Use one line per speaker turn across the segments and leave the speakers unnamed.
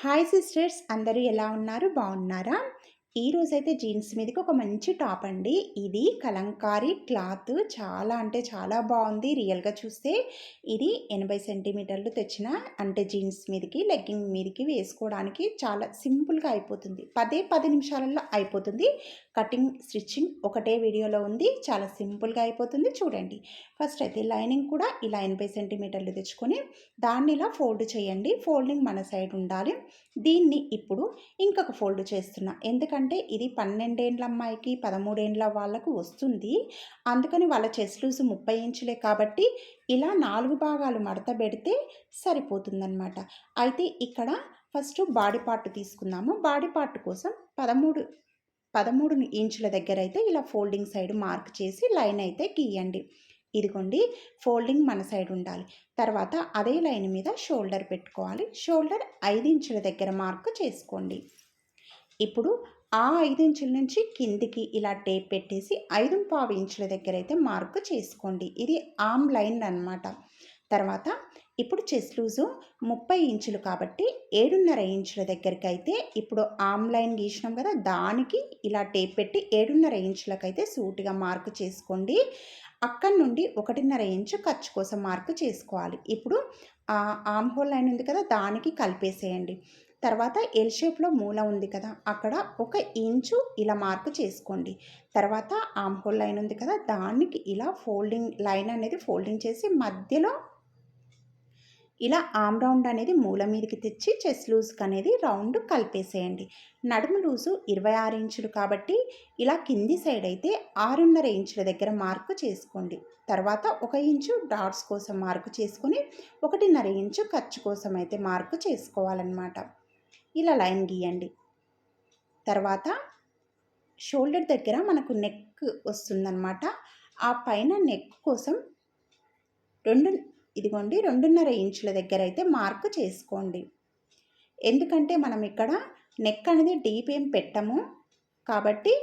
Hi sisters, అందరూ ఎలా ఉన్నారు? బాగున్నారా? ఈరోజైతే జీన్స్ మీదకి ఒక మంచి టాప్ అండి. ఇది కలంకారీ క్లాత్ చాలా అంటే చాలా బాగుంది. రియల్గా చూస్తే ఇది 80 సెంటీమీటర్లు తెచ్చిన అంటే జీన్స్ మీదకి లెగ్గింగ్ మీదకి వేసుకోవడానికి చాలా సింపుల్గా అయిపోతుంది. 10 నిమిషాలలో అయిపోతుంది. కటింగ్ స్టిచ్చింగ్ ఒకటే వీడియోలో ఉంది. చాలా సింపుల్గా అయిపోతుంది. చూడండి. ఫస్ట్ అయితే లైనింగ్ కూడా ఇలా 80 సెంటీమీటర్లు తెచ్చుకొని దాన్ని ఇలా ఫోల్డ్ చేయండి. ఫోల్డింగ్ మన సైడ్ ఉండాలి. దీన్ని ఇప్పుడు ఇంకొక ఫోల్డ్ చేస్తున్నా. ఎందుకంటే ఇది 12 ఏండ్ల అమ్మాయికి 13 ఏండ్ల వాళ్ళకు వస్తుంది. అందుకని వాళ్ళ చెస్ట్ లూజ్ 30 ఇంచులే కాబట్టి ఇలా 4 భాగాలు మడత పెడితే సరిపోతుందన్నమాట. అయితే ఇక్కడ ఫస్ట్ బాడీ పార్ట్ తీసుకుందాము. బాడీ పార్ట్ కోసం 13 ఇంచుల దగ్గర అయితే ఇలా ఫోల్డింగ్ సైడ్ మార్క్ చేసి లైన్ అయితే గీయండి. ఇదిగోండి, ఫోల్డింగ్ మన సైడ్ ఉండాలి. తర్వాత అదే లైన్ మీద షోల్డర్ పెట్టుకోవాలి. షోల్డర్ 5 ఇంచుల దగ్గర మార్క్ చేసుకోండి. ఇప్పుడు ఆ 5 ఇంచుల నుంచి కిందికి ఇలా టేప్ పెట్టేసి 5.5 ఇంచుల దగ్గర అయితే మార్క్ చేసుకోండి. ఇది ఆర్మ్ లైన్ అన్నమాట. తర్వాత ఇప్పుడు చెస్ట్ లూజు 30 ఇంచులు కాబట్టి 7.5 ఇంచుల దగ్గరికి అయితే ఇప్పుడు ఆర్మ్ లైన్ గీసినాం కదా, దానికి ఇలా టేప్ పెట్టి 7.5 ఇంచులకైతే సూటిగా మార్క్ చేసుకోండి. అక్కడి నుండి 1.5 ఇంచు ఖర్చు కోసం మార్క్ చేసుకోవాలి. ఇప్పుడు ఆర్మ్ హోల్ లైన్ ఉంది కదా, దానికి కలిపేసేయండి. తర్వాత ఎల్ షేప్లో మూల ఉంది కదా, అక్కడ 1 ఇంచు ఇలా మార్క్ చేసుకోండి. తర్వాత ఆర్మ్ హోల్ లైన్ ఉంది కదా, దానికి ఇలా ఫోల్డింగ్ లైన్ అనేది ఫోల్డింగ్ చేసి మధ్యలో ఇలా ఆమ్ రౌండ్ అనేది మూల మీదకి తెచ్చి చెస్ట్ లూజ్కి అనేది రౌండ్ కలిపేసేయండి. నడుము లూజు 26 ఇంచులు కాబట్టి ఇలా కింది సైడ్ అయితే 6.5 ఇంచుల దగ్గర మార్క్ చేసుకోండి. తర్వాత 1 ఇంచు డాట్స్ కోసం మార్కు చేసుకొని 1.5 ఇంచు ఖర్చు కోసం అయితే మార్కు చేసుకోవాలన్నమాట. ఇలా లైన్ గీయండి. తర్వాత షోల్డర్ దగ్గర మనకు నెక్ వస్తుందన్నమాట. ఆ పైన నెక్ కోసం ఇదిగోండి 2.5 ఇంచుల దగ్గర అయితే మార్క్ చేసుకోండి. ఎందుకంటే మనం ఇక్కడ నెక్ అనేది డీప్ ఏం పెట్టము కాబట్టి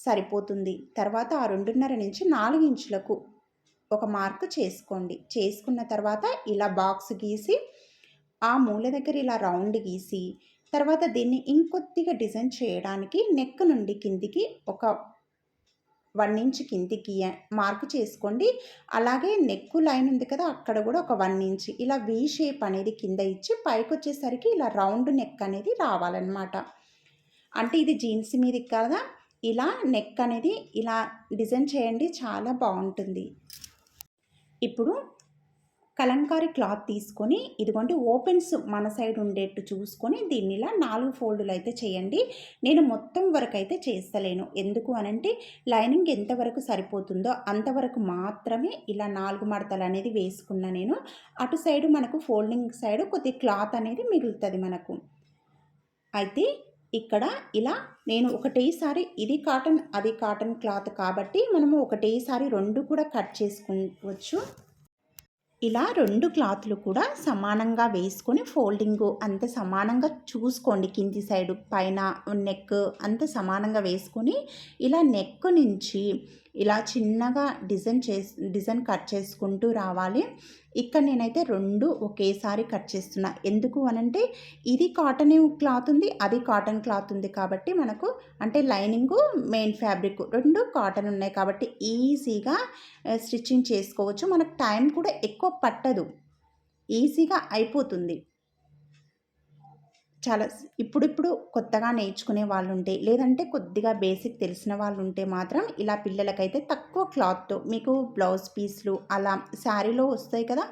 సరిపోతుంది. తర్వాత ఆ 2.5 నుంచి 4 ఇంచులకు ఒక మార్క్ చేసుకోండి. చేసుకున్న తర్వాత ఇలా బాక్స్ గీసి ఆ మూల దగ్గర ఇలా రౌండ్ గీసి తర్వాత దీన్ని ఇంకొద్దిగా డిజైన్ చేయడానికి నెక్ నుండి కిందికి ఒక 1 ఇంచ్ కిందికి మార్క్ చేసుకోండి. అలాగే నెక్ లైన్ ఉంది కదా, అక్కడ కూడా ఒక 1 ఇంచ్ ఇలా వీ షేప్ అనేది కింద ఇచ్చి పైకి వచ్చేసరికి ఇలా రౌండ్ నెక్ అనేది రావాలన్నమాట. అంటే ఇది జీన్స్ మీదకి కదా, ఇలా నెక్ అనేది ఇలా డిజైన్ చేయండి, చాలా బాగుంటుంది. ఇప్పుడు కలంకారీ క్లాత్ తీసుకొని ఇదిగోండి ఓపెన్స్ మన సైడ్ ఉండేట్టు చూసుకొని దీన్ని ఇలా 4 ఫోల్డులు అయితే చేయండి. నేను మొత్తం వరకు అయితే చేస్తలేను. ఎందుకు అనంటే లైనింగ్ ఎంతవరకు సరిపోతుందో అంతవరకు మాత్రమే ఇలా 4 మడతలు అనేది వేసుకున్నా నేను. అటు సైడు మనకు ఫోల్డింగ్ సైడ్ కొద్ది క్లాత్ అనేది మిగులుతుంది మనకు. అయితే ఇక్కడ ఇలా నేను ఒకటేసారి ఇది కాటన్ అది కాటన్ క్లాత్ కాబట్టి మనము ఒకటేసారి 2 కూడా కట్ చేసుకోవచ్చు. ఇలా 2 క్లాత్లు కూడా సమానంగా వేసుకొని ఫోల్డింగ్ అంత సమానంగా చూసుకోండి. కింది సైడు పైన నెక్ అంత సమానంగా వేసుకొని ఇలా నెక్ నుంచి ఇలా చిన్నగా డిజైన్ కట్ చేసుకుంటూ రావాలి. ఇక్కడ నేనైతే 2 ఒకేసారి కట్ చేస్తున్నా. ఎందుకు అనంటే ఇది కాటన్ క్లాత్ ఉంది, అది కాటన్ క్లాత్ ఉంది కాబట్టి మనకు అంటే లైనింగు మెయిన్ ఫ్యాబ్రిక్ 2 కాటన్ ఉన్నాయి కాబట్టి ఈజీగా స్టిచ్చింగ్ చేసుకోవచ్చు. మనకు టైం కూడా ఎక్కువ పట్టదు, ఈజీగా అయిపోతుంది. చాలా ఇప్పుడిప్పుడు కొత్తగా నేర్చుకునే వాళ్ళు ఉంటే లేదంటే కొద్దిగా బేసిక్ తెలిసిన వాళ్ళు ఉంటే మాత్రం ఇలా పిల్లలకైతే తక్కువ క్లాత్తో మీకు బ్లౌజ్ పీస్లు అలా శారీలో వస్తాయి కదా,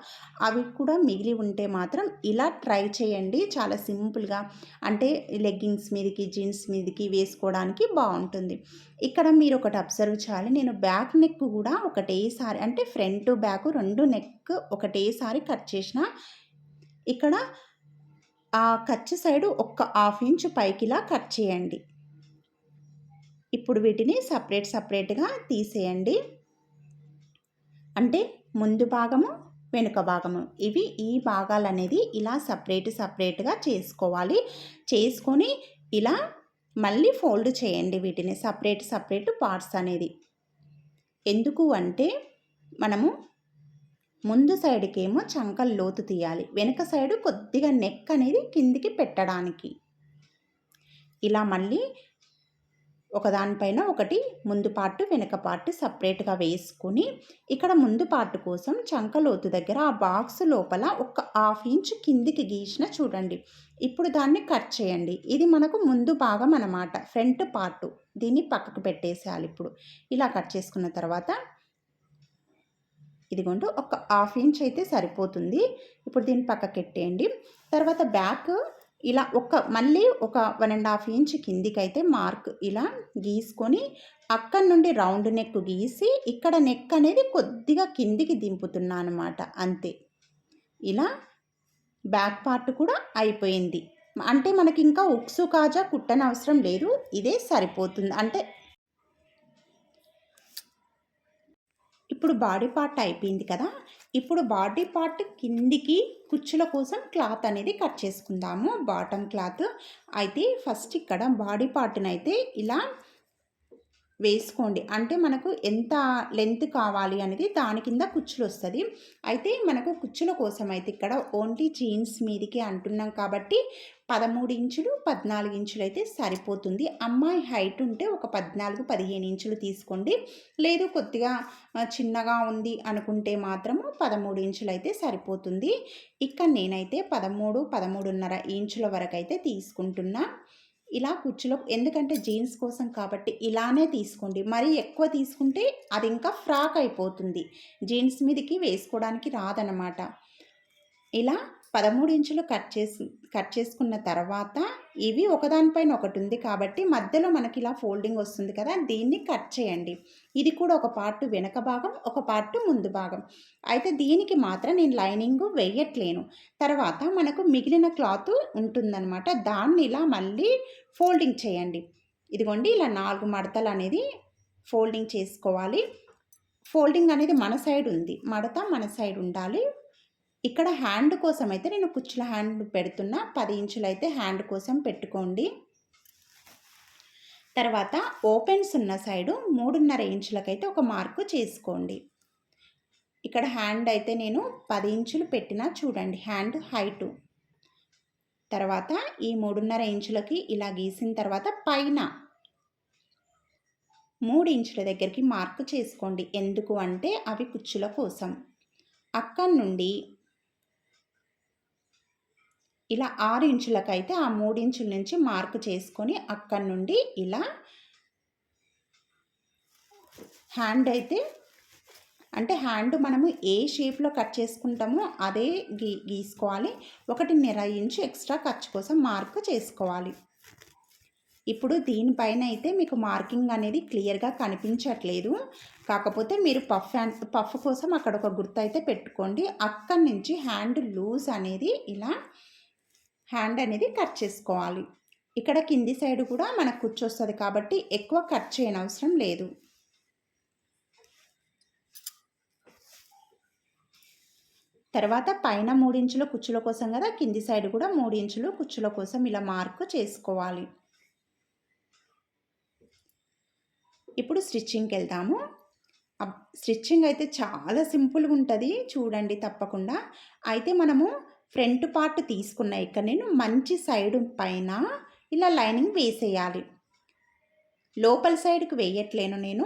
అవి కూడా మిగిలి ఉంటే మాత్రం ఇలా ట్రై చేయండి. చాలా సింపుల్గా అంటే లెగ్గింగ్స్ మీదకి జీన్స్ మీదకి వేసుకోవడానికి బాగుంటుంది. ఇక్కడ మీరు ఒకటి అబ్జర్వ్ చేయాలి, నేను బ్యాక్ నెక్ కూడా ఒకటేసారి అంటే ఫ్రంట్ బ్యాక్ 2 నెక్ ఒకటేసారి కట్ చేసిన. ఇక్కడ ఆ ఖర్చు సైడు ఒక 1/2 ఇంచు పైకిలా కట్ చేయండి. ఇప్పుడు వీటిని సపరేట్గా తీసేయండి. అంటే ముందు భాగము వెనుక భాగము ఇవి ఈ భాగాలు అనేది ఇలా సపరేట్గా చేసుకోవాలి. చేసుకొని ఇలా మళ్ళీ ఫోల్డ్ చేయండి వీటిని సపరేట్ పార్ట్స్ అనేది. ఎందుకు అంటే మనము ముందు సైడ్కేమో చంకలు లోతు తీయాలి, వెనుక సైడు కొద్దిగా నెక్ అనేది కిందికి పెట్టడానికి. ఇలా మళ్ళీ ఒకదానిపైన ఒకటి ముందు పార్ట్ వెనక పార్ట్ సపరేట్గా వేసుకుని, ఇక్కడ ముందు పార్ట్ కోసం చంక లోతు దగ్గర ఆ బాక్స్ లోపల ఒక 1/2 ఇంచ్ కిందికి గీసిన చూడండి. ఇప్పుడు దాన్ని కట్ చేయండి. ఇది మనకు ముందు భాగం అన్నమాట, ఫ్రంట్ పార్ట్. దీన్ని పక్కకు పెట్టేసేయాలి. ఇప్పుడు ఇలా కట్ చేసుకున్న తర్వాత ఇదిగోండి ఒక 1/2 ఇంచ్ అయితే సరిపోతుంది. ఇప్పుడు దీన్ని పక్కకెట్టేయండి. తర్వాత బ్యాక్ ఇలా మళ్ళీ ఒక 1.5 ఇంచ్ కిందికైతే మార్క్ ఇలా గీసుకొని అక్కడి నుండి రౌండ్ నెక్ గీసి ఇక్కడ నెక్ అనేది కొద్దిగా కిందికి దింపుతున్నా అనమాట, అంతే. ఇలా బ్యాక్ పార్ట్ కూడా అయిపోయింది. అంటే మనకి ఇంకా ఉక్సు కాజా కుట్టనవసరం లేదు, ఇదే సరిపోతుంది. అంటే ఇప్పుడు బాడీ పార్ట్ అయిపోయింది కదా. ఇప్పుడు బాడీ పార్ట్ కిందికి కుచ్చుల కోసం క్లాత్ అనేది కట్ చేసుకుందాము, బాటమ్ క్లాత్. అయితే ఫస్ట్ ఇక్కడ బాడీ పార్ట్ని అయితే ఇలా వేసుకోండి. అంటే మనకు ఎంత లెంత్ కావాలి అనేది దాని కింద కుచ్చులు వస్తుంది. అయితే మనకు కుచ్చుల కోసం అయితే ఇక్కడ ఓన్లీ జీన్స్ మీదికి అంటున్నాం కాబట్టి 13 ఇంచులు 14 ఇంచులు అయితే సరిపోతుంది. అమ్మాయి హైట్ ఉంటే ఒక 14-15 ఇంచులు తీసుకోండి. లేదు కొద్దిగా చిన్నగా ఉంది అనుకుంటే మాత్రము 13 ఇంచులు అయితే సరిపోతుంది. ఇక్కడ నేనైతే 13-13.5 ఇంచుల వరకు అయితే తీసుకుంటున్నా. ఇలా కుచ్చులో, ఎందుకంటే జీన్స్ కోసం కాబట్టి ఇలానే తీసుకోండి. మరీ ఎక్కువ తీసుకుంటే అది ఇంకా ఫ్రాక్ అయిపోతుంది, జీన్స్ మీదకి వేసుకోవడానికి రాదనమాట. ఇలా 13 ఇంచులు కట్ చేసుకున్న తర్వాత ఇవి ఒకదానిపైన ఒకటి ఉంది కాబట్టి మధ్యలో మనకి ఇలా ఫోల్డింగ్ వస్తుంది కదా, దీన్ని కట్ చేయండి. ఇది కూడా ఒక పార్ట్ వెనక భాగం, ఒక పార్ట్ ముందు భాగం. అయితే దీనికి మాత్రం నేను లైనింగ్ వేయట్లేను. తర్వాత మనకు మిగిలిన క్లాత్ ఉంటుందన్నమాట, దాన్ని ఇలా మళ్ళీ ఫోల్డింగ్ చేయండి. ఇదిగోండి ఇలా 4 మడతలు అనేది ఫోల్డింగ్ చేసుకోవాలి. ఫోల్డింగ్ అనేది మన సైడ్ ఉంది, మడత మన సైడ్ ఉండాలి. ఇక్కడ హ్యాండ్ కోసం అయితే నేను కుచ్చుల హ్యాండ్ పెడుతున్నా, 10 ఇంచులు అయితే హ్యాండ్ కోసం పెట్టుకోండి. తర్వాత ఓపెన్స్ ఉన్న సైడు 3.5 ఇంచులకైతే ఒక మార్కు చేసుకోండి. ఇక్కడ హ్యాండ్ అయితే నేను 10 ఇంచులు పెట్టినా చూడండి, హ్యాండ్ హైటు. తర్వాత ఈ 3.5 ఇంచులకి ఇలా గీసిన తర్వాత పైన 3 ఇంచుల దగ్గరికి మార్కు చేసుకోండి. ఎందుకు అంటే అవి కుచ్చుల కోసం. అక్కడి నుండి ఇలా 6 ఇంచులకైతే ఆ 3 ఇంచుల నుంచి మార్కు చేసుకొని అక్కడి నుండి ఇలా హ్యాండ్ అయితే, అంటే హ్యాండ్ మనము ఏ షేప్లో కట్ చేసుకుంటామో అదే గీసుకోవాలి. 1.5 ఇంచు ఎక్స్ట్రా ఖర్చు కోసం మార్కు చేసుకోవాలి. ఇప్పుడు దీనిపైన అయితే మీకు మార్కింగ్ అనేది క్లియర్గా కనిపించట్లేదు, కాకపోతే మీరు పఫ్ కోసం అక్కడ ఒక గుర్తు అయితే పెట్టుకోండి. అక్కడి నుంచి హ్యాండ్ లూజ్ అనేది ఇలా హ్యాండ్ అనేది కట్ చేసుకోవాలి. ఇక్కడ కింది సైడ్ కూడా మనకు కూర్చొస్తుంది కాబట్టి ఎక్కువ కట్ చేయనవసరం లేదు. తర్వాత పైన 3 ఇంచుల కుచ్చుల కోసం కదా, కింది సైడ్ కూడా 3 ఇంచులు కుచ్చుల కోసం ఇలా మార్కు చేసుకోవాలి. ఇప్పుడు స్టిచ్చింగ్కి వెళ్దాము. స్టిచ్చింగ్ అయితే చాలా సింపుల్గా ఉంటుంది, చూడండి తప్పకుండా. అయితే మనము ఫ్రంట్ పార్ట్ తీసుకున్న ఇక్కడ నేను మంచి సైడ్ పైన ఇలా లైనింగ్ వేసేయాలి. లోపల సైడ్కి వేయట్లేను నేను,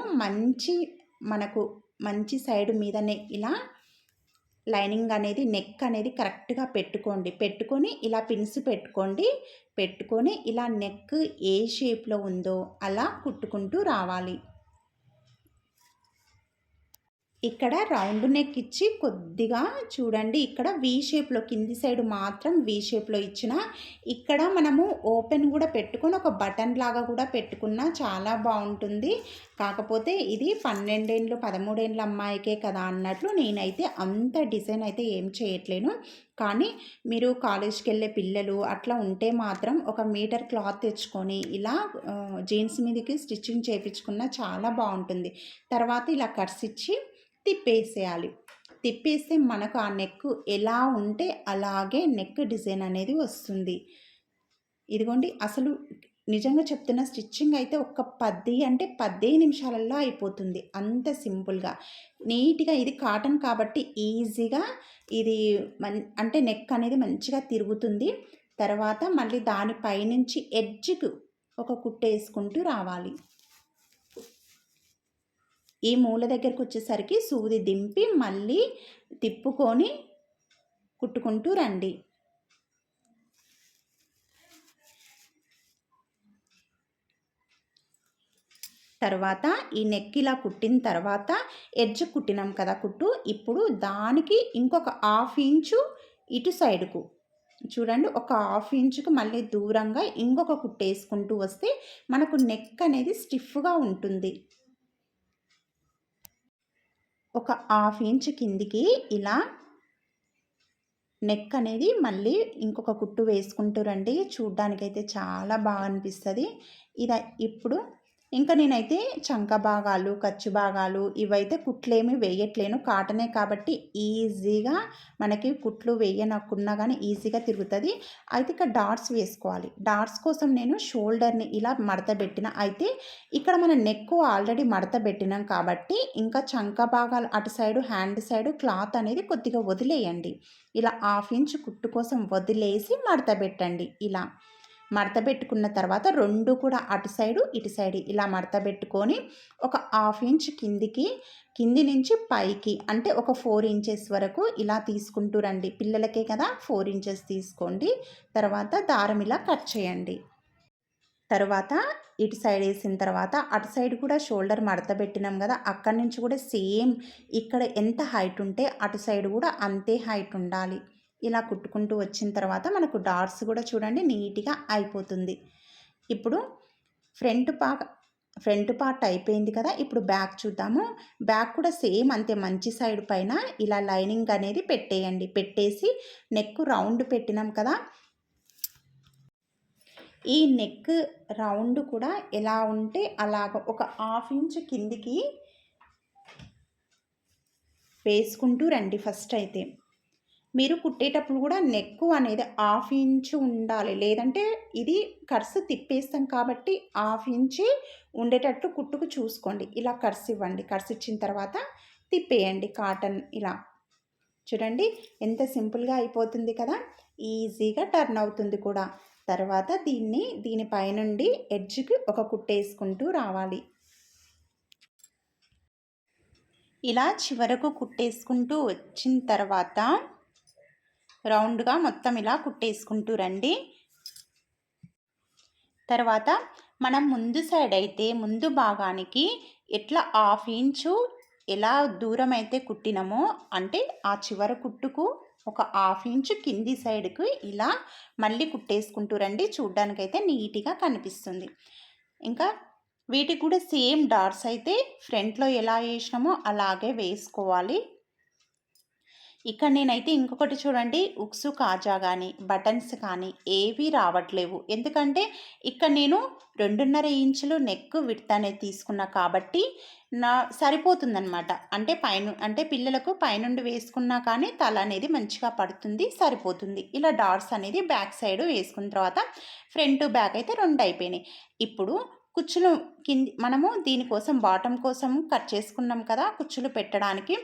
మనకు మంచి సైడ్ మీదనే ఇలా లైనింగ్ అనేది, నెక్ అనేది కరెక్ట్గా పెట్టుకొని ఇలా పిన్స్ పెట్టుకొని ఇలా నెక్ ఏ షేప్లో ఉందో అలా కుట్టుకుంటూ రావాలి. ఇక్కడ రౌండ్ నెక్ ఇచ్చి కొద్దిగా చూడండి, ఇక్కడ వీ షేప్లో కింది సైడ్ మాత్రం వీ షేప్లో ఇచ్చిన, ఇక్కడ మనము ఓపెన్ కూడా పెట్టుకొని ఒక బటన్ లాగా కూడా పెట్టుకున్నా చాలా బాగుంటుంది. కాకపోతే ఇది 12 ఏండ్లు 13 ఏండ్ల అమ్మాయికే కదా అన్నట్లు నేనైతే అంత డిజైన్ అయితే ఏం చేయట్లేను. కానీ మీరు కాలేజ్కి వెళ్ళే పిల్లలు అట్లా ఉంటే మాత్రం 1 మీటర్ క్లాత్ తెచ్చుకొని ఇలా జీన్స్ మీదకి స్టిచ్చింగ్ చేయించుకున్నా చాలా బాగుంటుంది. తర్వాత ఇలా కట్స్ ఇచ్చి తిప్పేస్తే మనకు ఆ నెక్ ఎలా ఉంటే అలాగే నెక్ డిజైన్ అనేది వస్తుంది. ఇదిగోండి, అసలు నిజంగా చెప్తున్న స్టిచ్చింగ్ అయితే ఒక 10 అంటే 15 నిమిషాలల్లో అయిపోతుంది. అంత సింపుల్‌గా. నీట్‌గా ఇది కాటన్ కాబట్టి ఈజీగా ఇది అంటే నెక్ అనేది మంచిగా తిరుగుతుంది. తర్వాత మళ్ళీ దాని పైనుంచి ఎడ్జ్‌కు ఒక కుట్టేసుకుంటూ రావాలి. ఈ మూల దగ్గరకొచ్చేసరికి సూది దింపి మళ్ళీ తిప్పుకొని కుట్టుకుంటూ రండి. తర్వాత ఈ నెక్ ఇలా కుట్టిన తర్వాత ఎడ్జ్ కుట్టినాం కదా కుట్టు. ఇప్పుడు దానికి ఇంకొక హాఫ్ ఇంచు ఇటు సైడ్‌కు చూడండి. ఒక హాఫ్ ఇంచుకు మళ్ళీ దూరంగా ఇంకొక కుట్టేసుకుంటూ వస్తే మనకు నెక్ అనేది స్టిఫ్‌గా ఉంటుంది. ఒక హాఫ్ ఇంచ్ కిందికి ఇలా నెక్ అనేది మళ్ళీ ఇంకొక కుట్టు వేసుకుంటూ రండి. చూడ్డానికైతే చాలా బాగా అనిపిస్తది. ఇప్పుడు ఇంకా నేనైతే చంక భాగాలు, ఖర్చు భాగాలు ఇవైతే కుట్లేమి వేయట్లేను. కాటనే కాబట్టి ఈజీగా మనకి కుట్లు వేయనకున్నా కానీ ఈజీగా తిరుగుతుంది. అయితే ఇక్కడ డాట్స్ వేసుకోవాలి. డాట్స్ కోసం నేను షోల్డర్ని ఇలా మడత పెట్టిన. అయితే ఇక్కడ మన నెక్ ఆల్రెడీ మడత పెట్టినాం కాబట్టి ఇంకా చంక భాగాలు అటు సైడు హ్యాండ్ సైడు క్లాత్ అనేది కొద్దిగా వదిలేయండి. ఇలా హాఫ్ ఇంచ్ కుట్టు కోసం వదిలేసి మడత పెట్టండి. ఇలా మడత పెట్టుకున్న తర్వాత రెండు కూడా అటు సైడు ఇటు సైడు ఇలా మడత పెట్టుకొని ఒక హాఫ్ ఇంచ్ కింది నుంచి పైకి అంటే ఒక 4 ఇంచెస్ వరకు ఇలా తీసుకుంటూ రండి. పిల్లలకే కదా 4 ఇంచెస్ తీసుకోండి. తర్వాత దారం ఇలా కట్ చేయండి. తర్వాత ఇటు సైడ్ వేసిన తర్వాత అటు సైడ్ కూడా షోల్డర్ మడత పెట్టినాం కదా, అక్కడి నుంచి కూడా సేమ్ ఇక్కడ ఎంత హైట్ ఉంటే అటు సైడ్ కూడా అంతే హైట్ ఉండాలి. ఇలా కుట్టుకుంటూ వచ్చిన తర్వాత మనకు డాట్స్ కూడా చూడండి నీట్గా అయిపోతుంది. ఇప్పుడు ఫ్రంట్ పార్ట్ అయిపోయింది కదా. ఇప్పుడు బ్యాక్ చూద్దాము. బ్యాక్ కూడా సేమ్ అంతే మంచి సైడ్ పైన ఇలా లైనింగ్ అనేది పెట్టేయండి. పెట్టేసి నెక్ రౌండ్ పెట్టినాం కదా, ఈ నెక్ రౌండ్ కూడా ఎలా ఉంటే అలాగ ఒక హాఫ్ ఇంచ్ కిందికి వేసుకుంటూ రండి. ఫస్ట్ అయితే మీరు కుట్టేటప్పుడు కూడా నెక్ అనేది హాఫ్ ఇంచు ఉండాలి. లేదంటే ఇది కర్స్ తిప్పేస్తాం కాబట్టి హాఫ్ ఇంచి ఉండేటట్టు కుట్టుకు చూసుకోండి. ఇలా కర్స్ ఇవ్వండి. కర్స్ ఇచ్చిన తర్వాత తిప్పేయండి. కాటన్ ఇలా చూడండి ఎంత సింపుల్గా అయిపోతుంది కదా. ఈజీగా టర్న్ అవుతుంది కూడా. తర్వాత దీనిపైనుండి ఎడ్జ్కి ఒక కుట్టేసుకుంటూ రావాలి. ఇలా చివరకు కుట్టేసుకుంటూ వచ్చిన తర్వాత రౌండ్గా మొత్తం ఇలా కుట్టేసుకుంటూ రండి. తర్వాత మనం ముందు సైడ్ అయితే ముందు భాగానికి ఎట్లా హాఫ్ ఇంచు ఎలా దూరం అయితే కుట్టినామో అంటే ఆ చివర కుట్టుకు ఒక హాఫ్ ఇంచు కింది సైడ్కి ఇలా మళ్ళీ కుట్టేసుకుంటూ రండి. చూడ్డానికైతే నీట్గా కనిపిస్తుంది. ఇంకా వీటికి కూడా సేమ్ డాట్స్ అయితే ఫ్రంట్లో ఎలా వేసినామో అలాగే వేసుకోవాలి. ఇక్కడ నేనైతే ఇంకొకటి చూడండి, ఉక్సు కాజా కానీ బటన్స్ కానీ ఏవి రావట్లేవు. ఎందుకంటే ఇక్కడ నేను 2.5 ఇంచులు నెక్ విడ్త్ అనేది తీసుకున్నా కాబట్టి సరిపోతుందనమాట. అంటే పిల్లలకు పైనుండి వేసుకున్నా కానీ తల అనేది మంచిగా పడుతుంది, సరిపోతుంది. ఇలా డాట్స్ అనేది బ్యాక్ సైడ్ వేసుకున్న తర్వాత ఫ్రంట్ బ్యాక్ అయితే 2 అయిపోయినాయి. ఇప్పుడు కుచ్చులు మనము దీనికోసం బాటమ్ కోసం కట్ చేసుకున్నాం కదా కుచ్చులు పెట్టడానికి.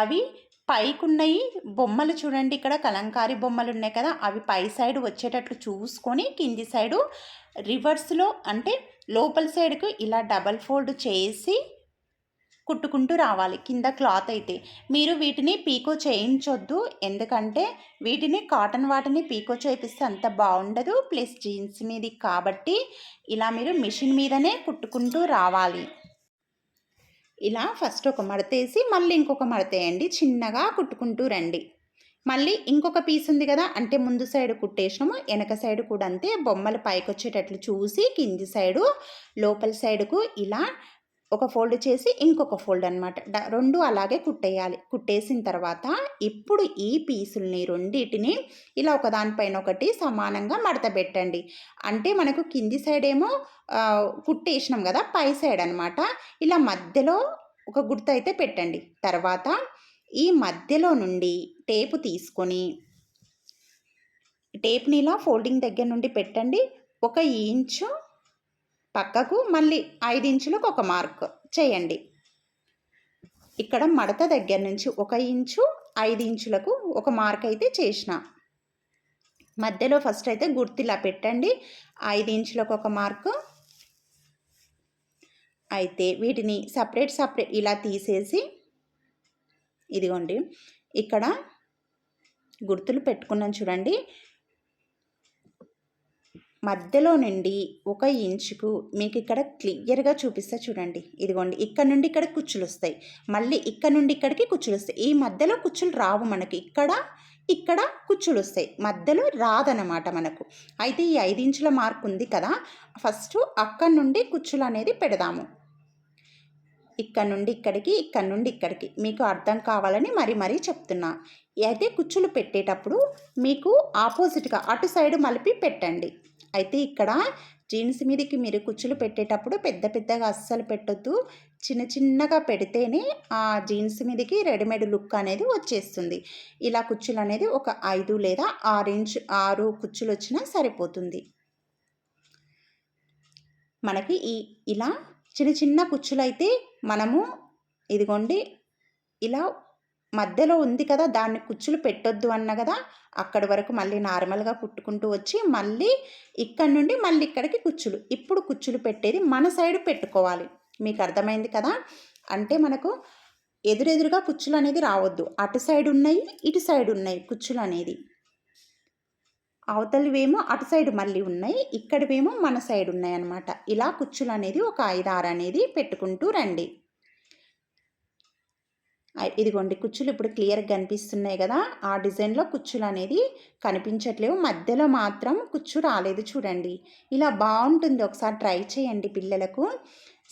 అవి పైకున్నవి బొమ్మలు చూడండి, ఇక్కడ కలంకారీ బొమ్మలు ఉన్నాయి కదా, అవి పై సైడ్ వచ్చేటట్లు చూసుకొని కింది సైడు రివర్స్లో అంటే లోపల సైడ్కు ఇలా డబల్ ఫోల్డ్ చేసి కుట్టుకుంటూ రావాలి. కింద క్లాత్ అయితే మీరు వీటిని పీకో చేయించొద్దు. ఎందుకంటే వీటిని కాటన్ వాటిని పీకో చేపిస్తే అంత బాగుండదు. ప్లస్ జీన్స్ మీది కాబట్టి ఇలా మీరు మిషన్ మీదనే కుట్టుకుంటూ రావాలి. ఇలా ఫస్ట్ ఒక మడతేసి మళ్ళీ ఇంకొక మడతేయండి. చిన్నగా కుట్టుకుంటూ రండి. మళ్ళీ ఇంకొక పీస్ ఉంది కదా, అంటే ముందు సైడ్ కుట్టేసినాము, వెనక సైడ్ కూడా అంతే బొమ్మలు పైకి వచ్చేటట్లు చూసి కింది సైడు లోపల సైడుకు ఇలా ఒక ఫోల్డ్ చేసి ఇంకొక ఫోల్డ్ అనమాట. 2 అలాగే కుట్టేయాలి. కుట్టేసిన తర్వాత ఇప్పుడు ఈ పీసుల్ని రెండింటిని ఇలా ఒకదానిపైన ఒకటి సమానంగా మడత పెట్టండి. అంటే మనకు కింది సైడ్ ఏమో కుట్టేసినాం కదా, పై సైడ్ అనమాట. ఇలా మధ్యలో ఒక గుర్తు అయితే పెట్టండి. తర్వాత ఈ మధ్యలో నుండి టేపు తీసుకొని టేప్ని ఇలా ఫోల్డింగ్ దగ్గర నుండి పెట్టండి. 1 ఇంచు పక్కకు మళ్ళీ 5 ఇంచులకు ఒక మార్క్ చేయండి. ఇక్కడ మడత దగ్గర నుంచి 1 ఇంచు 5 ఇంచులకు ఒక మార్క్ అయితే చేసిన. మధ్యలో ఫస్ట్ అయితే గుర్తిలా పెట్టండి. 5 ఇంచులకు ఒక మార్కు. అయితే వీటిని సపరేట్ ఇలా తీసేసి ఇదిగోండి ఇక్కడ గుర్తులు పెట్టుకున్నాను చూడండి. మధ్యలో నుండి 1 ఇంచుకు మీకు ఇక్కడ క్లియర్గా చూపిస్తా చూడండి. ఇదిగోండి ఇక్కడ నుండి ఇక్కడ కుచ్చులు వస్తాయి, మళ్ళీ ఇక్కడ నుండి ఇక్కడికి కుచ్చులు వస్తాయి. ఈ మధ్యలో కుచ్చులు రావు మనకి, ఇక్కడ కుచ్చులు వస్తాయి, మధ్యలో రాదనమాట మనకు. అయితే ఈ 5 ఇంచుల మార్క్ ఉంది కదా, ఫస్ట్ అక్కడి నుండి కుచ్చులు అనేది పెడదాము. ఇక్కడ నుండి ఇక్కడికి, ఇక్కడ నుండి ఇక్కడికి మీకు అర్థం కావాలని మరీ చెప్తున్నా. అయితే కుచ్చులు పెట్టేటప్పుడు మీకు ఆపోజిట్గా అటు సైడ్ మలిపి పెట్టండి. అయితే ఇక్కడ జీన్స్ మీదకి మీరు కుచ్చులు పెట్టేటప్పుడు పెద్దగా అస్సలు పెట్టొద్దు. చిన్నగా పెడితేనే ఆ జీన్స్ మీదకి రెడీమేడ్ లుక్ అనేది వచ్చేస్తుంది. ఇలా కుచ్చులు అనేది ఒక 5 లేదా 6 కుచ్చులు వచ్చినా సరిపోతుంది. మనకి ఇలా చిన్న కుచ్చులు అయితే మనము ఇదిగోండి ఇలా మధ్యలో ఉంది కదా, దాన్ని కుచ్చులు పెట్టొద్దు అన్న కదా, అక్కడి వరకు మళ్ళీ నార్మల్గా కుట్టుకుంటూ వచ్చి మళ్ళీ ఇక్కడ నుండి మళ్ళీ ఇక్కడికి కుచ్చులు. ఇప్పుడు కుచ్చులు పెట్టేది మన సైడ్ పెట్టుకోవాలి. మీకు అర్థమైంది కదా. అంటే మనకు ఎదురెదురుగా కుచ్చులు అనేది రావద్దు. అటు సైడ్ ఉన్నాయి, ఇటు సైడ్ ఉన్నాయి కుచ్చులు అనేది. అవతలివేమో అటు సైడ్ మళ్ళీ ఉన్నాయి, ఇక్కడివేమో మన సైడ్ ఉన్నాయి అన్నమాట. ఇలా కుచ్చులు అనేది ఒక 5, 6 అనేది పెట్టుకుంటూ రండి. ఇదిగోండి కుచ్చులు ఇప్పుడు క్లియర్గా కనిపిస్తున్నాయి కదా. ఆ డిజైన్లో కుచ్చులు అనేది కనిపించట్లేవు, మధ్యలో మాత్రం కుచ్చు రాలేదు చూడండి. ఇలా బాగుంటుంది, ఒకసారి ట్రై చేయండి పిల్లలకు.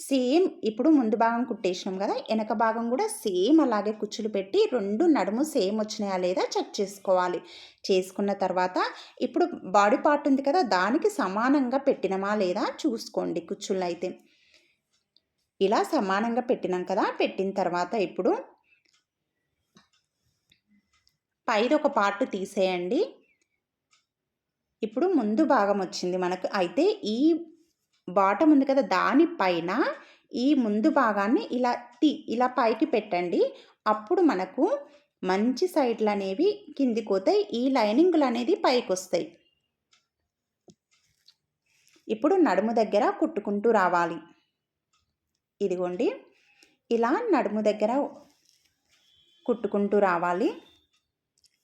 సేమ్ ఇప్పుడు ముందు భాగం కుట్టేసినాం కదా, వెనక భాగం కూడా సేమ్ అలాగే కుచ్చులు పెట్టి 2 నడుము సేమ్ వచ్చినాయా లేదా చెక్ చేసుకోవాలి. చేసుకున్న తర్వాత ఇప్పుడు బాడీ పార్ట్ ఉంది కదా, దానికి సమానంగా పెట్టినమా లేదా చూసుకోండి. కుచ్చులు అయితే ఇలా సమానంగా పెట్టినాం కదా. పెట్టిన తర్వాత ఇప్పుడు పైది ఒక పార్ట్ తీసేయండి. ఇప్పుడు ముందు భాగం వచ్చింది మనకు. అయితే ఈ బాటమ్ ఉంది కదా, దానిపైన ఈ ముందు భాగాన్ని ఇలా పైకి పెట్టండి. అప్పుడు మనకు మంచి సైడ్లు అనేవి కిందికి పోతాయి, ఈ లైనింగ్లు అనేది పైకి వస్తాయి. ఇప్పుడు నడుము దగ్గర కుట్టుకుంటూ రావాలి. ఇదిగోండి ఇలా నడుము దగ్గర కుట్టుకుంటూ రావాలి.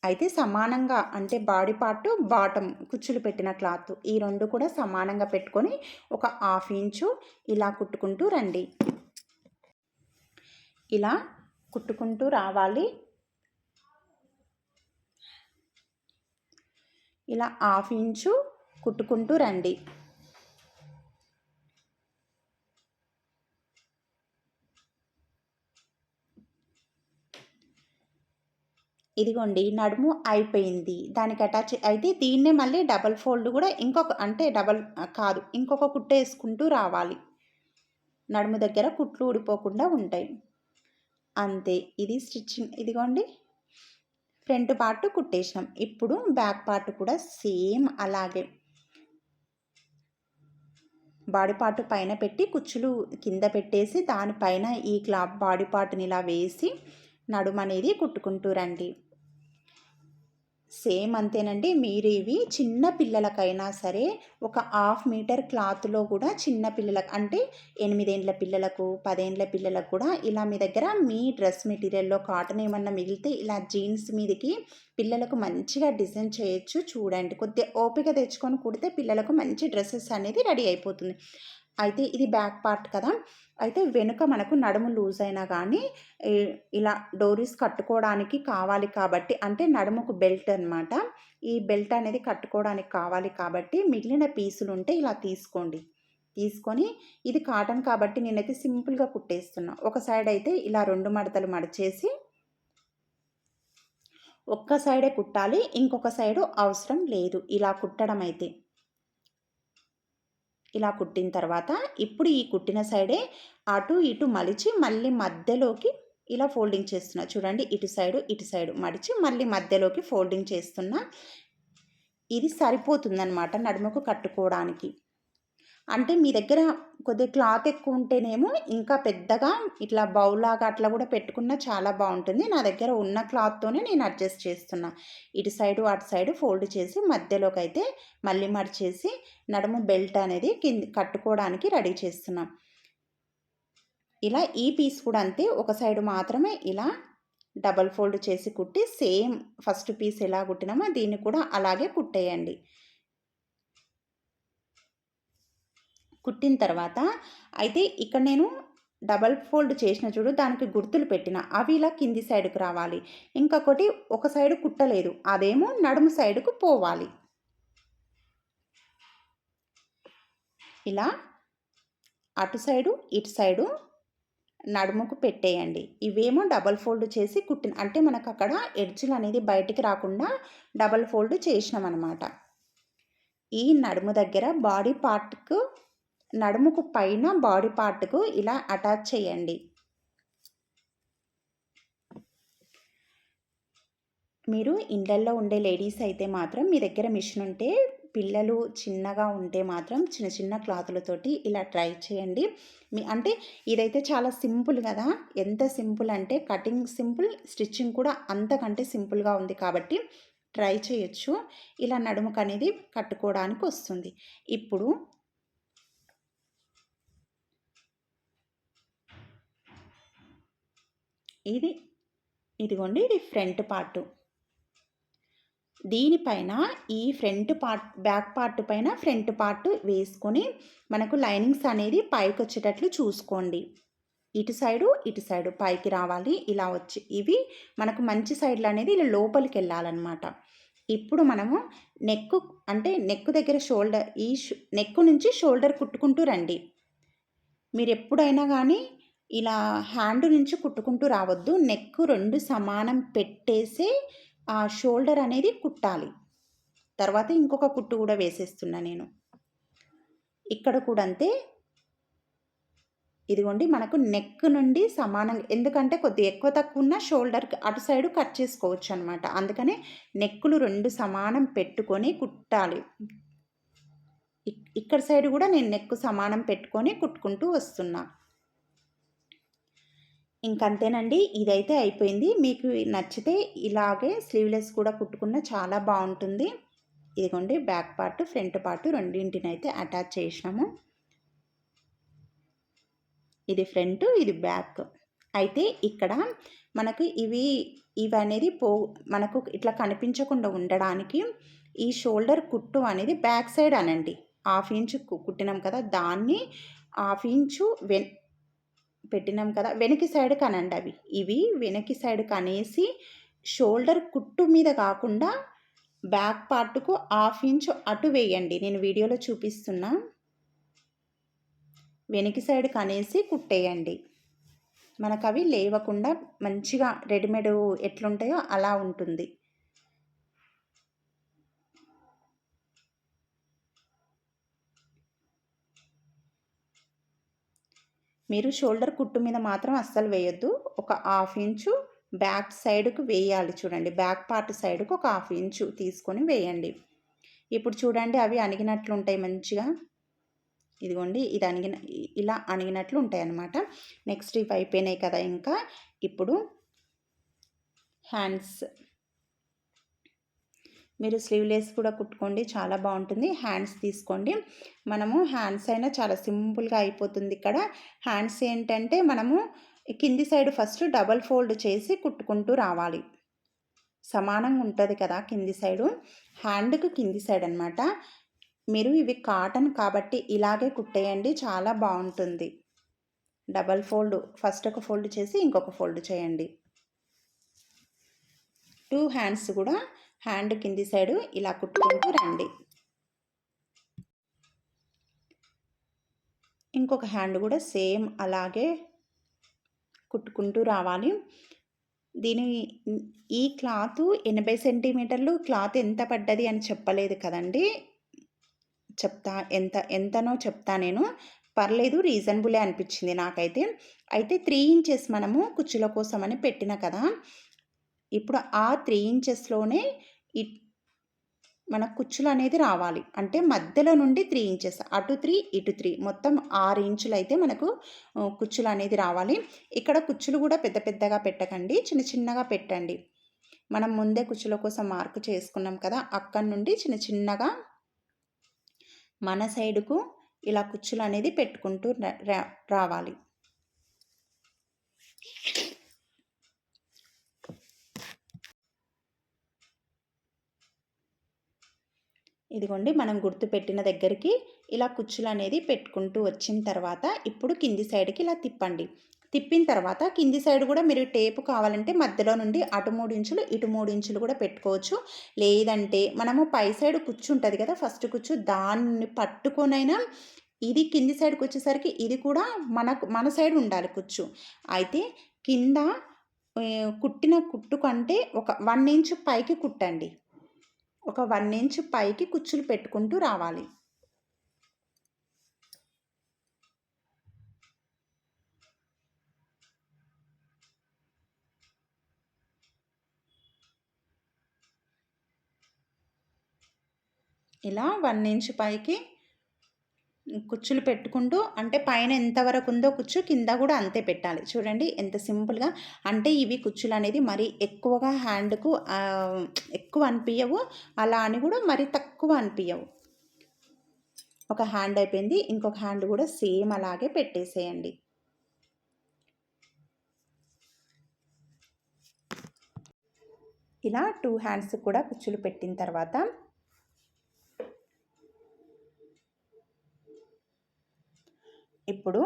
అయితే సమానంగా, అంటే బాడీ పార్ట్ బాటమ్ కుచ్చులు పెట్టిన క్లాత్ ఈ 2 కూడా సమానంగా పెట్టుకొని ఒక 1/2 ఇంచు ఇలా కుట్టుకుంటూ రండి. ఇలా కుట్టుకుంటూ రావాలి. ఇలా 1/2 ఇంచు కుట్టుకుంటూ రండి. ఇదిగోండి నడుము అయిపోయింది. దానికి అటాచ్ అయితే దీన్నే మళ్ళీ డబల్ ఫోల్డ్ కూడా ఇంకొక కుట్టు వేసుకుంటూ రావాలి. నడుము దగ్గర కుట్లు ఊడిపోకుండా ఉంటాయి. అంతే, ఇది స్టిచ్చింగ్. ఇదిగోండి ఫ్రంట్ పార్ట్ కుట్టేసాం. ఇప్పుడు బ్యాక్ పార్ట్ కూడా సేమ్ అలాగే బాడీ పార్ట్ పైన పెట్టి కుచ్చులు కింద పెట్టేసి దానిపైన ఈ బాడీ పార్ట్ని ఇలా వేసి నడుము అనేది కుట్టుకుంటూ రండి. సేమ్ అంతేనండి. మీరు ఇవి చిన్న పిల్లలకైనా సరే ఒక 1/2 మీటర్ క్లాత్లో కూడా చిన్న పిల్లలకు, అంటే 8 ఏండ్ల పిల్లలకు 10 ఏండ్ల పిల్లలకు కూడా ఇలా మీ దగ్గర మీ డ్రెస్ మెటీరియల్లో కాటన్ ఏమన్నా మిగిలితే ఇలా జీన్స్ మీదకి పిల్లలకు మంచిగా డిజైన్ చేయొచ్చు. చూడండి, కొద్దిగా ఓపిక తెచ్చుకొని కుడితే పిల్లలకు మంచి డ్రెస్సెస్ అనేది రెడీ అయిపోతుంది. అయితే ఇది బ్యాక్ పార్ట్ కదా. అయితే వెనుక మనకు నడుము లూజ్ అయినా కానీ ఇలా డోరీస్ కట్టుకోవడానికి కావాలి కాబట్టి, అంటే నడుముకు బెల్ట్ అనమాట, ఈ బెల్ట్ అనేది కట్టుకోవడానికి కావాలి కాబట్టి మిగిలిన పీసులు ఉంటే ఇలా తీసుకోండి. తీసుకొని ఇది కాటన్ కాబట్టి నేనైతే సింపుల్గా కుట్టేస్తున్నా. ఒక సైడ్ అయితే ఇలా 2 మడతలు మడిచేసి ఒక్క సైడే కుట్టాలి, ఇంకొక సైడు అవసరం లేదు ఇలా కుట్టడం అయితే. ఇలా కుట్టిన తర్వాత ఇప్పుడు ఈ కుట్టిన సైడే అటు ఇటు మలిచి మళ్ళీ మధ్యలోకి ఇలా ఫోల్డింగ్ చేస్తున్నా చూడండి. ఇటు సైడు మడిచి మళ్ళీ మధ్యలోకి ఫోల్డింగ్ చేస్తున్నా. ఇది సరిపోతుందన్నమాట నడుముకు కట్టుకోవడానికి. అంటే మీ దగ్గర కొద్దిగా క్లాత్ ఎక్కువ ఉంటేనేమో ఇంకా పెద్దగా ఇట్లా బౌల్‌లాగా అట్లా కూడా పెట్టుకున్నా చాలా బావుంటుంది. నా దగ్గర ఉన్న క్లాత్‌తోనే నేను అడ్జస్ట్ చేస్తున్నా. ఇటు సైడు, అటు సైడు ఫోల్డ్ చేసి మధ్యలోకైతే మళ్ళీ మడిచేసి నడుము బెల్ట్ అనేది కట్టుకోవడానికి రెడీ చేస్తున్నా. ఇలా ఈ పీస్ కూడా అంతే. ఒక సైడ్ మాత్రమే ఇలా డబల్ ఫోల్డ్ చేసి కుట్టి సేమ్ ఫస్ట్ పీస్ ఎలా కుట్టినామో దీన్ని కూడా అలాగే కుట్టేయండి. కుట్టిన తర్వాత అయితే ఇక్కడ నేను డబల్ ఫోల్డ్ చేసిన చూడు దానికి గుర్తులు పెట్టిన అవి ఇలా కింది సైడ్కి రావాలి. ఇంకొకటి ఒక సైడ్ కుట్టలేదు, అదేమో నడుము సైడ్కు పోవాలి. ఇలా అటు సైడు ఇటు సైడు నడుముకు పెట్టేయండి. ఇవేమో డబల్ ఫోల్డ్ చేసి కుట్టిన అంటే మనకు అక్కడ ఎడ్జ్లు అనేది బయటికి రాకుండా డబల్ ఫోల్డ్ చేసినామన్నమాట. ఈ నడుము దగ్గర బాడీ పార్ట్కు నడుముకు పైన బాడీ పార్ట్కు ఇలా అటాచ్ చేయండి. మీరు ఇండ్లల్లో ఉండే లేడీస్ అయితే మాత్రం మీ దగ్గర మిషన్ ఉంటే పిల్లలు చిన్నగా ఉంటే మాత్రం చిన్న చిన్న క్లాతులతోటి ఇలా ట్రై చేయండి. అంటే ఇదైతే చాలా సింపుల్ కదా, ఎంత సింపుల్ అంటే కటింగ్ సింపుల్, స్టిచ్చింగ్ కూడా అంతకంటే సింపుల్గా ఉంది కాబట్టి ట్రై చేయొచ్చు. ఇలా నడుముకు అనేది కట్టుకోవడానికి వస్తుంది. ఇప్పుడు ఇదిగోండి ఇది ఫ్రంట్ పార్టు. దీనిపైన ఈ ఫ్రంట్ పార్ట్ బ్యాక్ పార్ట్ పైన ఫ్రంట్ పార్ట్ వేసుకొని మనకు లైనింగ్స్ అనేది పైకి వచ్చేటట్లు చూసుకోండి. ఇటు సైడు పైకి రావాలి. ఇలా వచ్చి ఇవి మనకు మంచి సైడ్లు అనేది ఇలా లోపలికి వెళ్ళాలన్నమాట. ఇప్పుడు మనము నెక్ దగ్గర షోల్డర్ నెక్ నుంచి షోల్డర్ కుట్టుకుంటూ రండి. మీరు ఎప్పుడైనా కానీ ఇలా హ్యాండ్ నుంచి కుట్టుకుంటూ రావద్దు. నెక్ 2 సమానం పెట్టేసే ఆ షోల్డర్ అనేది కుట్టాలి. తర్వాత ఇంకొక కుట్టు కూడా వేసేస్తున్నా నేను. ఇక్కడ కూడా అంతే. ఇదిగోండి మనకు నెక్ నుండి సమానంగా, ఎందుకంటే కొద్దిగా ఎక్కువ తక్కువ ఉన్న షోల్డర్ అటు సైడు కట్ చేసుకోవచ్చు అనమాట. అందుకనే నెక్కులు 2 సమానం పెట్టుకొని కుట్టాలి. ఇక్కడ సైడ్ కూడా నేను నెక్ సమానం పెట్టుకొని కుట్టుకుంటూ వస్తున్నా. ఇంకంతేనండి, ఇదైతే అయిపోయింది. మీకు నచ్చితే ఇలాగే స్లీవ్లెస్ కూడా కుట్టుకున్న చాలా బాగుంటుంది. ఇదిగోండి బ్యాక్ పార్ట్ ఫ్రంట్ పార్ట్ రెండింటినైతే అటాచ్ చేసినాము. ఇది ఫ్రంట్, ఇది బ్యాక్. అయితే ఇక్కడ మనకు ఇవి అనేది మనకు ఇట్లా కనిపించకుండా ఉండడానికి ఈ షోల్డర్ కుట్టు అనేది బ్యాక్ సైడ్ అనండి. 1/2 ఇంచు కుట్టినాం కదా, దాన్ని 1/2 ఇంచు పెట్టినాం కదా, వెనక్కి సైడ్ కనండి. ఇవి వెనక్కి సైడ్ కనేసి షోల్డర్ కుట్టు మీద కాకుండా బ్యాక్ పార్ట్కు 1/2 ఇంచు అటు వేయండి. నేను వీడియోలో చూపిస్తున్నా. వెనక్కి సైడ్ కనేసి కుట్టేయండి. మనకు అవి లేవకుండా మంచిగా రెడీమేడ్ ఎట్లుంటాయో అలా ఉంటుంది. మీరు షోల్డర్ కుట్టు మీద మాత్రం అస్సలు వేయొద్దు. ఒక 1/2 ఇంచు బ్యాక్ సైడ్కు వేయాలి. చూడండి, బ్యాక్ పార్ట్ సైడ్కు ఒక 1/2 ఇంచు తీసుకొని వేయండి. ఇప్పుడు చూడండి అవి అణిగినట్లు ఉంటాయి మంచిగా. ఇదిగోండి ఇది ఇలా అణిగినట్లు ఉంటాయి అన్నమాట. నెక్స్ట్ ఇవి అయిపోయినాయి కదా. ఇంకా ఇప్పుడు హ్యాండ్స్, మీరు స్లీవ్లెస్ కూడా కుట్టుకోండి, చాలా బాగుంటుంది. హ్యాండ్స్ తీసుకోండి. మనము హ్యాండ్స్ అయినా చాలా సింపుల్గా అయిపోతుంది. ఇక్కడ హ్యాండ్స్ ఏంటంటే మనము కింది సైడ్ ఫస్ట్ డబల్ ఫోల్డ్ చేసి కుట్టుకుంటూ రావాలి. సమానంగా ఉంటుంది కదా కింది సైడు, హ్యాండ్కు కింది సైడ్ అనమాట. మీరు ఇవి కాటన్ కాబట్టి ఇలాగే కుట్టేయండి, చాలా బాగుంటుంది. డబల్ ఫోల్డ్ ఫస్ట్ ఒక ఫోల్డ్ చేసి ఇంకొక ఫోల్డ్ చేయండి. 2 హ్యాండ్స్ కూడా హ్యాండ్ కింది సైడు ఇలా కుట్టుకుంటూ రండి. ఇంకొక హ్యాండ్ కూడా సేమ్ అలాగే కుట్టుకుంటూ రావాలి. ఈ క్లాత్ 80 సెంటీమీటర్లు క్లాత్ ఎంత పడ్డది అని చెప్పలేదు కదండి. ఎంతనో చెప్తా నేను. పర్లేదు, రీజనబులే అనిపించింది నాకైతే. అయితే 3 ఇంచెస్ మనము కుచ్చుల కోసం అని పెట్టిన కదా, ఇప్పుడు ఆ 3 ఇంచెస్లోనే మన కుచ్చులు అనేది రావాలి. అంటే మధ్యలో నుండి 3 ఇంచెస్ అటు 3 ఇటు 3 మొత్తం 6 ఇంచులైతే మనకు కుచ్చులు అనేది రావాలి. ఇక్కడ కుచ్చులు కూడా పెద్ద పెద్దగా పెట్టకండి, చిన్న చిన్నగా పెట్టండి. మనం ముందే కుచ్చుల కోసం మార్క్ చేసుకున్నాం కదా, అక్కడి నుండి చిన్న చిన్నగా మన సైడుకు ఇలా కుచ్చులు అనేది పెట్టుకుంటూ రావాలి. ఇదిగోండి మనం గుర్తు పెట్టిన దగ్గరికి ఇలా కుచ్చులు అనేది పెట్టుకుంటూ వచ్చిన తర్వాత ఇప్పుడు కింది సైడ్కి ఇలా తిప్పండి. తిప్పిన తర్వాత కింది సైడ్ కూడా మీరు టేపు కావాలంటే మధ్యలో నుండి అటు 3 ఇంచులు ఇటు 3 ఇంచులు కూడా పెట్టుకోవచ్చు. లేదంటే మనము పై సైడ్ కుచ్చు ఉంటుంది కదా, ఫస్ట్ కుచ్చు దాన్ని పట్టుకొనైనా ఇది కింది సైడ్కి వచ్చేసరికి ఇది కూడా మన సైడ్ ఉండాలి కుచ్చు. అయితే కింద కుట్టిన కుట్టు కంటే ఒక 1 ఇంచు పైకి కుట్టండి. ఒక 1 ఇంచ్ పైకి కుచ్చులు పెట్టుకుంటూ రావాలి. ఇలా 1 ఇంచ్ పైకి కుచ్చులు పెట్టుకుంటూ, అంటే పైన ఎంతవరకు ఉందో కుచ్చు కింద కూడా అంతే పెట్టాలి. చూడండి ఎంత సింపుల్గా. అంటే ఇవి కుచ్చులు అనేది మరీ ఎక్కువగా హ్యాండ్కు ఎక్కువ అనిపించవు, అలా అని కూడా మరీ తక్కువ అనిపించవు. ఒక హ్యాండ్ అయిపోయింది, ఇంకొక హ్యాండ్ కూడా సేమ్ అలాగే పెట్టేసేయండి. ఇలా 2 హ్యాండ్స్ కూడా కుచ్చులు పెట్టిన తర్వాత ఇప్పుడు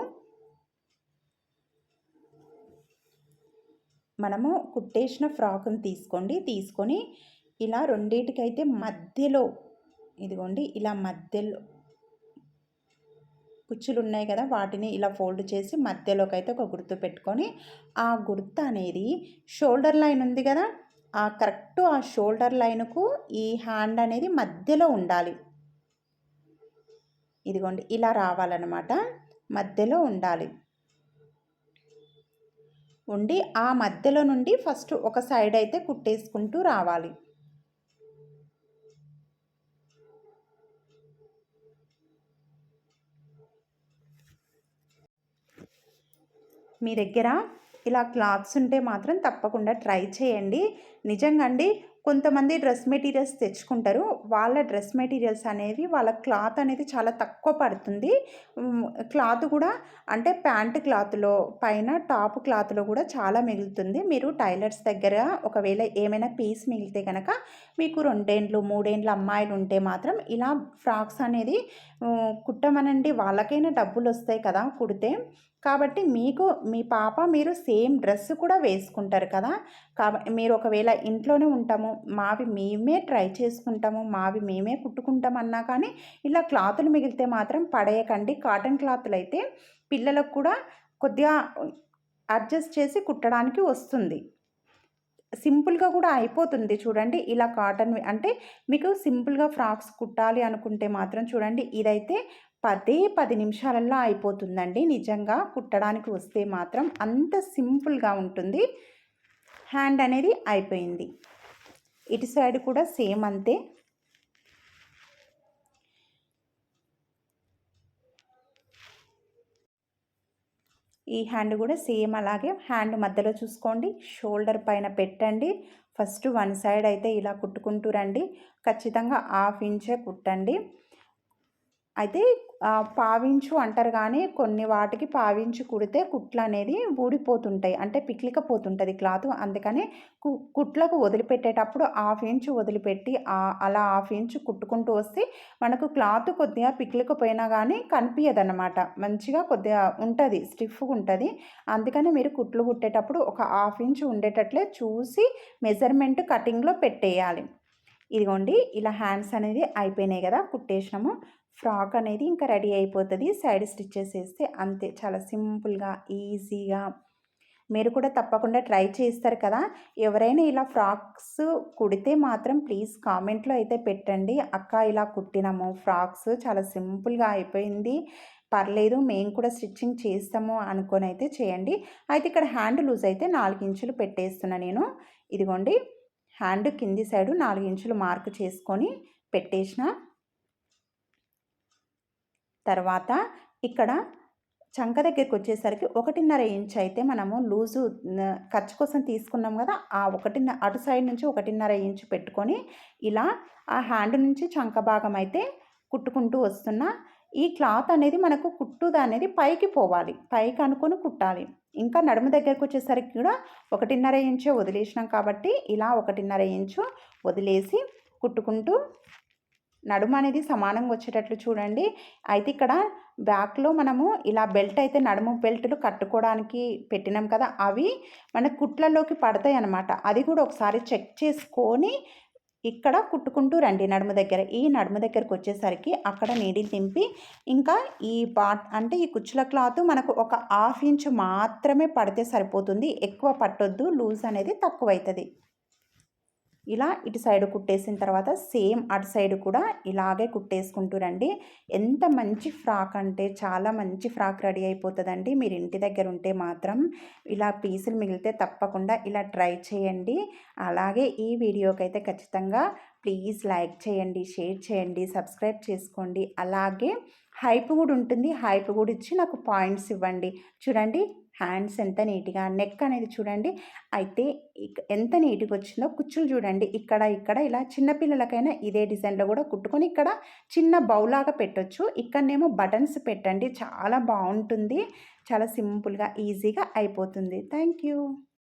మనము కుట్టేసిన ఫ్రాక్ని తీసుకొని ఇలా రెండిటికైతే మధ్యలో, ఇదిగోండి ఇలా మధ్యలో కుచ్చులు ఉన్నాయి కదా, వాటిని ఇలా ఫోల్డ్ చేసి మధ్యలోకి అయితే ఒక గుర్తు పెట్టుకొని, ఆ గుర్తు అనేది షోల్డర్ లైన్ ఉంది కదా, కరెక్ట్ ఆ షోల్డర్ లైన్కు ఈ హ్యాండ్ అనేది మధ్యలో ఉండాలి. ఇదిగోండి ఇలా రావాలన్నమాట, మధ్యలో ఉండాలి. ఉండి ఆ మధ్యలో నుండి ఫస్ట్ ఒక సైడ్ అయితే కుట్టేసుకుంటూ రావాలి. మీ దగ్గర ఇలా క్లాత్స్ ఉంటే మాత్రం తప్పకుండా ట్రై చేయండి. నిజంగా అండి, కొంతమంది డ్రెస్ మెటీరియల్స్ తెచ్చుకుంటారు. వాళ్ళ డ్రెస్ మెటీరియల్స్ అనేవి వాళ్ళ క్లాత్ అనేది చాలా తక్కువ పడుతుంది. క్లాత్ కూడా అంటే ప్యాంట్ క్లాత్లో పైన టాప్ క్లాత్లో కూడా చాలా మిగులుతుంది. మీరు టైలర్స్ దగ్గర ఒకవేళ ఏమైనా పీస్ మిగిలితే కనుక మీకు 2 ఏండ్లు 3 ఏండ్ల అమ్మాయిలు ఉంటే మాత్రం ఇలా ఫ్రాక్స్ అనేది కుట్టమనండి. వాళ్ళకైనా డబ్బులు వస్తాయి కదా కుడితే. కాబట్టి మీకు మీ పాప మీరు సేమ్ డ్రెస్ కూడా వేసుకుంటారు కదా. మీరు ఒకవేళ ఇంట్లోనే ఉంటాము, మావి మేమే ట్రై చేసుకుంటాము, మావి మేమే కుట్టుకుంటాం అన్నా కానీ ఇలా క్లాతులు మిగిలితే మాత్రం పడేయకండి. కాటన్ క్లాతులు అయితే పిల్లలకు కూడా కొద్దిగా అడ్జస్ట్ చేసి కుట్టడానికి వస్తుంది, సింపుల్గా కూడా అయిపోతుంది. చూడండి ఇలా కాటన్ అంటే మీకు సింపుల్గా ఫ్రాక్స్ కుట్టాలి అనుకుంటే మాత్రం చూడండి, ఇదైతే 10 నిమిషాలల్లో అయిపోతుందండి. నిజంగా కుట్టడానికి వస్తే మాత్రం అంత సింపుల్గా ఉంటుంది. హ్యాండ్ అనేది అయిపోయింది. ఇటు సైడ్ కూడా సేమ్ అంతే. ఈ హ్యాండ్ కూడా సేమ్ అలాగే హ్యాండ్ మధ్యలో చూసుకోండి, షోల్డర్ పైన పెట్టండి. ఫస్ట్ 1 సైడ్ అయితే ఇలా కుట్టుకుంటూ రండి. ఖచ్చితంగా 1/2 ఇంచే కుట్టండి. అయితే పావించు అంటారు కానీ కొన్ని వాటికి పావించు కుడితే కుట్లు అనేది ఊడిపోతుంటాయి, అంటే పిక్లికపోతుంటుంది క్లాత్. అందుకని కుట్లకు వదిలిపెట్టేటప్పుడు 1/2 ఇంచు వదిలిపెట్టి అలా 1/2 ఇంచు కుట్టుకుంటూ వస్తే మనకు క్లాత్ కొద్దిగా పిక్లికపోయినా కానీ కనిపించదన్నమాట, మంచిగా కొద్దిగా ఉంటుంది, స్టిఫ్గా ఉంటుంది. అందుకని మీరు కుట్లు కుట్టేటప్పుడు ఒక 1/2 ఇంచు ఉండేటట్లే చూసి మెజర్మెంట్ కటింగ్లో పెట్టేయాలి. ఇదిగోండి ఇలా హ్యాండ్స్ అనేది అయిపోయినాయి కదా, కుట్టేసినాము. ఫ్రాక్ అనేది ఇంకా రెడీ అయిపోతుంది. సైడ్ స్టిచ్చెస్ వేస్తే అంతే, చాలా సింపుల్గా ఈజీగా. మీరు కూడా తప్పకుండా ట్రై చేస్తారు కదా. ఎవరైనా ఇలా ఫ్రాక్స్ కుడితే మాత్రం ప్లీజ్ కామెంట్లో అయితే పెట్టండి, అక్క ఇలా కుట్టినాము ఫ్రాక్స్ చాలా సింపుల్గా అయిపోయింది, పర్లేదు మేము కూడా స్టిచ్చింగ్ చేస్తాము అనుకొని అయితే చేయండి. అయితే ఇక్కడ హ్యాండ్ లూజ్ అయితే 4 ఇంచులు పెట్టేస్తున్నా నేను. ఇదిగోండి హ్యాండ్ కింది సైడు 4 ఇంచులు మార్క్ చేసుకొని పెట్టేసిన తర్వాత ఇక్కడ చంక దగ్గరికొచ్చేసరికి 1.5 ఇంచ్ అయితే మనము లూజు ఖర్చు కోసం తీసుకున్నాం గదా! ఆ అటు సైడ్ నుంచి 1.5 ఇంచ్ పెట్టుకొని ఇలా ఆ హ్యాండ్ నుంచి చంక భాగం అయితే కుట్టుకుంటూ వస్తున్నా. ఈ క్లాత్ అనేది మనకు కుట్టుదనేది పైకి పోవాలి. పైకి అనుకొని కుట్టాలి. ఇంకా నడుము దగ్గరకొచ్చేసరికి కూడా 1.5 ఇంచే వదిలేసినాం కాబట్టి ఇలా 1.5 ఇంచు వదిలేసి కుట్టుకుంటూ నడుము అనేది సమానంగా వచ్చేటట్లు చూడండి. అయితే ఇక్కడ బ్యాక్‌లో మనము ఇలా బెల్ట్ అయితే నడుము బెల్టులు కట్టుకోవడానికి పెట్టినాం కదా! అవి మన కుట్లలోకి పడతాయన్నమాట. అది కూడా ఒకసారి చెక్ చేసుకొని ఇక్కడ కుట్టుకుంటూ రండి నడుము దగ్గర. ఈ నడుము దగ్గరకొచ్చేసరికి అక్కడ నీడిల్ తింపి ఇంకా ఈ పార్ట్ అంటే ఈ కుచ్చుల క్లాత్ మనకు ఒక 1/2 ఇంచ్ మాత్రమే పడితే సరిపోతుంది. ఎక్కువ పట్టొద్దు. లూజ్ అనేది తక్కువైతది. ఇలా ఇటు సైడ్ కుట్టేసిన తర్వాత సేమ్ అటు సైడ్ కూడా ఇలాగే కుట్టేసుకుంటూ రండి. ఎంత మంచి ఫ్రాక్ అంటే చాలా మంచి ఫ్రాక్ రెడీ అయిపోతుందండి. మీరు ఇంటి దగ్గర ఉంటే మాత్రం ఇలా పీసులు మిగిలితే తప్పకుండా ఇలా ట్రై చేయండి. అలాగే ఈ వీడియోకైతే ఖచ్చితంగా ప్లీజ్ లైక్ చేయండి, షేర్ చేయండి, సబ్స్క్రైబ్ చేసుకోండి. అలాగే హైప్ కూడా ఉంటుంది. హైప్ కూడా ఇచ్చి నాకు పాయింట్స్ ఇవ్వండి. చూడండి హ్యాండ్స్ ఎంత నీట్‌గా నెక్ అనేది చూడండి. అయితే ఎంత నీట్‌గా వచ్చిందో కుచ్చులు చూడండి. ఇక్కడ ఇలా చిన్న పిల్లలకైనా ఇదే డిజైన్‌లో కూడా కుట్టుకొని ఇక్కడ చిన్న బౌలాగా పెట్టొచ్చు. ఇక్కడనేమో బటన్స్ పెట్టండి. చాలా బావుంటుంది. చాలా సింపుల్‌గా ఈజీగా అయిపోతుంది. Thank you.